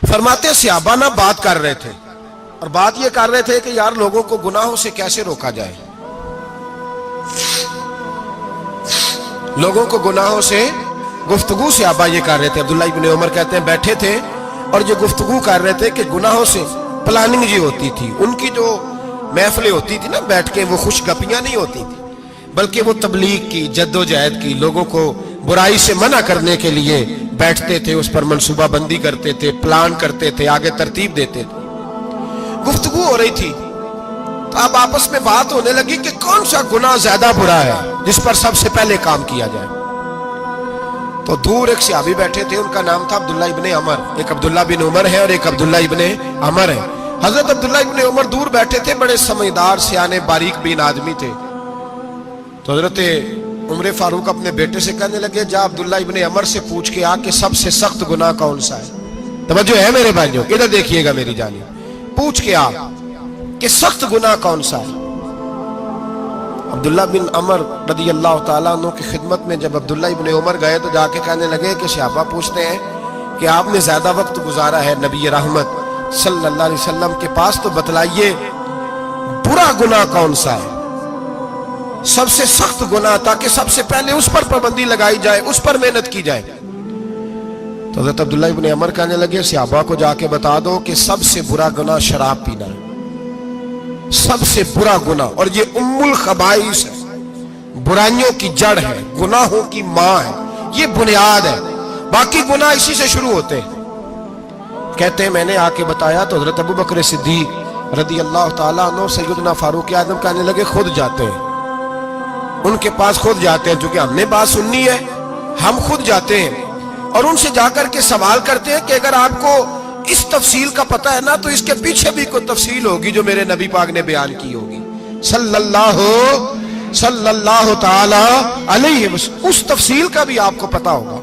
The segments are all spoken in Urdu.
فرماتے صحابہ نہ بات کر رہے تھے، اور بات یہ کر رہے تھے کہ یار لوگوں کو گناہوں سے کیسے روکا جائے، لوگوں کو گناہوں سے گفتگو صحابہ یہ کر رہے تھے۔ عبداللہ ابن عمر کہتے ہیں بیٹھے تھے اور یہ گفتگو کر رہے تھے کہ گناہوں سے پلاننگ جی ہوتی تھی، ان کی جو محفلیں ہوتی تھی نا بیٹھ کے، وہ خوش گپیاں نہیں ہوتی تھی بلکہ وہ تبلیغ کی، جد و جہد کی، لوگوں کو برائی سے منع کرنے کے لیے بیٹھتے تھے، اس پر منصوبہ بندی کرتے تھے، پلان کرتے تھے، آگے ترتیب دیتے تھے۔ گفتگو ہو رہی تھی تو اب آپس میں بات ہونے لگی کہ کون سا گناہ زیادہ برا ہے جس پر سب سے پہلے کام کیا جائے۔ تو دور ایک صحابی بیٹھے تھے، ان کا نام تھا عبداللہ ابن عمر، ایک عبداللہ بن عمر ہے اور ایک عبداللہ ابن عمر ہے۔ حضرت عبداللہ ابن عمر دور بیٹھے تھے، بڑے سمجھدار سیانے باریک بین آدمی تھے۔ تو حضرت عمر فاروق اپنے بیٹے سے کہنے لگے جا عبداللہ ابن عمر سے پوچھ کے آ کہ سب سے سخت گناہ کون سا ہے۔ توجہ ہے میرے بھائیوں، ادھر دیکھیے گا میری جانب، پوچھ کے آ کہ سخت گناہ کون سا ہے۔ عبداللہ بن عمر رضی اللہ تعالیٰ عنہ کی خدمت میں جب عبداللہ ابن عمر گئے تو جا کے کہنے لگے کہ صحابہ پوچھتے ہیں کہ آپ نے زیادہ وقت گزارا ہے نبی رحمت صلی اللہ علیہ وسلم کے پاس، تو بتلائیے برا گناہ کون سا ہے، سب سے سخت گناہ، تاکہ سب سے پہلے اس پر پابندی لگائی جائے، اس پر محنت کی جائے۔ تو حضرت عبداللہ ابن عمر کہنے لگے صحابہ کو جا کے بتا دو کہ سب سے برا گناہ شراب پینا ہے، سب سے برا گناہ، اور یہ ام الخبائث ہے، برائیوں کی جڑ ہے، گناہوں کی ماں ہے، یہ بنیاد ہے، باقی گناہ اسی سے شروع ہوتے ہیں۔ کہتے ہیں میں نے آ کے بتایا تو حضرت ابو بکر صدیق رضی اللہ تعالیٰ عنہ سیدنا فاروق اعظم کہنے لگے خود جاتے ہیں، ان کے پاس خود جاتے ہیں، چونکہ ہم نے بات سننی ہے ہم خود جاتے ہیں اور ان سے جا کر کے سوال کرتے ہیں کہ اگر آپ کو اس تفصیل کا پتہ ہے نا تو اس کے پیچھے بھی کوئی تفصیل ہوگی جو میرے نبی پاک نے بیان کی ہوگی صلی اللہ تعالی علیہ وسلم، اس تفصیل کا بھی آپ کو پتہ ہوگا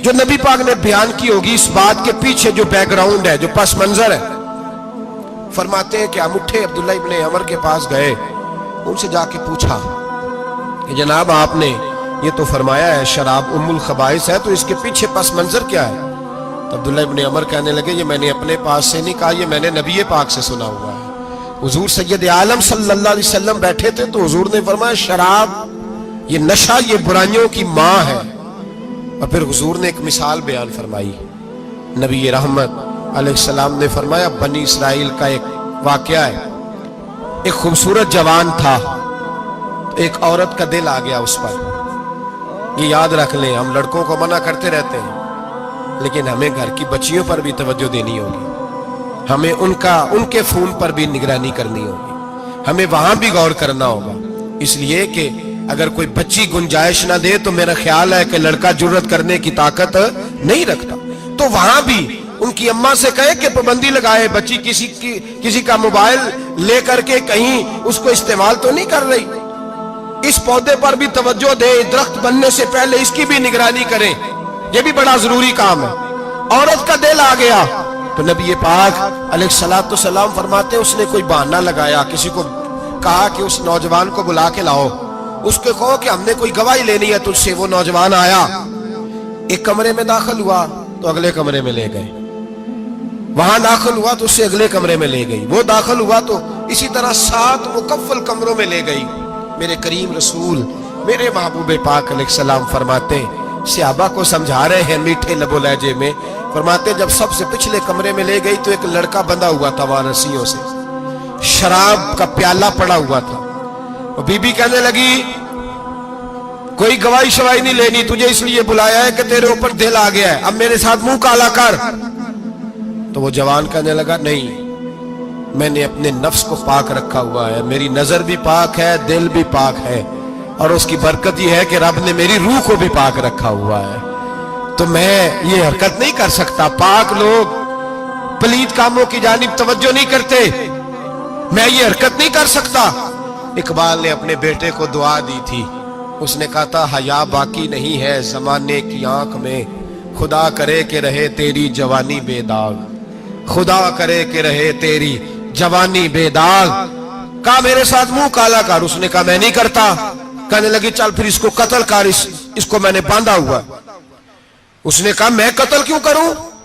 جو نبی پاک نے بیان کی ہوگی، اس بات کے پیچھے جو بیک گراؤنڈ ہے، جو پس منظر ہے۔ فرماتے ہیں کہ ہم اٹھے، عبداللہ ابن عمر کے پاس گئے، ان سے جا کے پوچھا کہ جناب آپ نے یہ تو فرمایا ہے شراب ام الخبائث ہے، تو اس کے پیچھے پس منظر کیا ہے؟ تو عبداللہ ابن عمر کہنے لگے یہ میں نے اپنے پاس سے نہیں کہا، یہ میں نے نبی پاک سے سنا ہوا ہے۔ حضور سید عالم صلی اللہ علیہ وسلم بیٹھے تھے تو حضور نے فرمایا شراب، یہ نشہ، یہ برائیوں کی ماں ہے۔ اور پھر حضور نے ایک مثال بیان فرمائی، نبی رحمت علیہ السلام نے فرمایا بنی اسرائیل کا ایک واقعہ ہے، ایک خوبصورت جوان تھا، ایک عورت کا دل آ گیا اس پر۔ یہ یاد رکھ لیں، ہم لڑکوں کو منع کرتے رہتے ہیں لیکن ہمیں گھر کی بچیوں پر بھی توجہ دینی ہوگی، ہمیں ان کے فون پر بھی نگرانی کرنی ہوگی، ہمیں وہاں بھی غور کرنا ہوگا، اس لیے کہ اگر کوئی بچی گنجائش نہ دے تو میرا خیال ہے کہ لڑکا جرت کرنے کی طاقت نہیں رکھتا، تو وہاں بھی ان کی اماں سے کہے کہ پابندی لگائے، بچی کسی کا موبائل لے کر کے کہیں اس کو استعمال تو نہیں کر رہی، اس پودے پر بھی توجہ دے، درخت بننے سے پہلے اس کی بھی نگرانی کریں، یہ بھی بڑا ضروری کام ہے۔ عورت کا دل آ گیا تو نبی پاک علیہ السلام فرماتے اس نے کوئی بہانہ لگایا، کسی کو کہا کہ اس نوجوان کو بلا کے لاؤ، اس کو کہو کہ ہم نے کوئی گواہی لینی ہے تجھ سے۔ وہ نوجوان آیا، ایک کمرے میں داخل ہوا تو اگلے کمرے میں لے گئے، وہاں داخل ہوا تو اس سے اگلے کمرے میں لے گئی، وہ داخل ہوا تو اسی طرح 7 مکفل کمروں میں لے گئی۔ میرے کریم رسول میرے محبوب پاک علیہ السلام فرماتے ہیں، صحابہ کو سمجھا رہے ہیں میٹھے لب و لہجے میں، فرماتے جب سب سے پچھلے کمرے میں لے گئی تو ایک لڑکا بندھا ہوا تھا وہاں رسیوں سے، شراب کا پیالہ پڑا ہوا تھا، اور بی بی کہنے لگی کوئی گواہی شواہی نہیں لینی، تجھے اس لیے بلایا ہے کہ تیرے اوپر دل آ گیا ہے، اب میرے ساتھ منہ کالا کر۔ تو وہ جوان کہنے لگا نہیں، میں نے اپنے نفس کو پاک رکھا ہوا ہے، میری نظر بھی پاک ہے، دل بھی پاک ہے، اور اس کی برکت یہ ہے کہ رب نے میری روح کو بھی پاک رکھا ہوا ہے، تو میں یہ حرکت نہیں کر سکتا۔ پاک لوگ پلید کاموں کی جانب توجہ نہیں کرتے، میں یہ حرکت نہیں کر سکتا۔ اقبال نے اپنے بیٹے کو دعا دی تھی، اس نے کہا تھا حیا باقی نہیں ہے زمانے کی آنکھ میں، خدا کرے کہ رہے تیری جوانی بے داغ، خدا کرے کہ رہے تیری جوانی بے داغ۔ کہا میرے ساتھ منہ کالا کر، اس نے کہا میں نہیں کرتا۔ کہنے لگی چل پھر اس کو قتل کر، اس کو میں نے باندھا ہوا۔ اس نے کہا میں قتل کیوں کروں،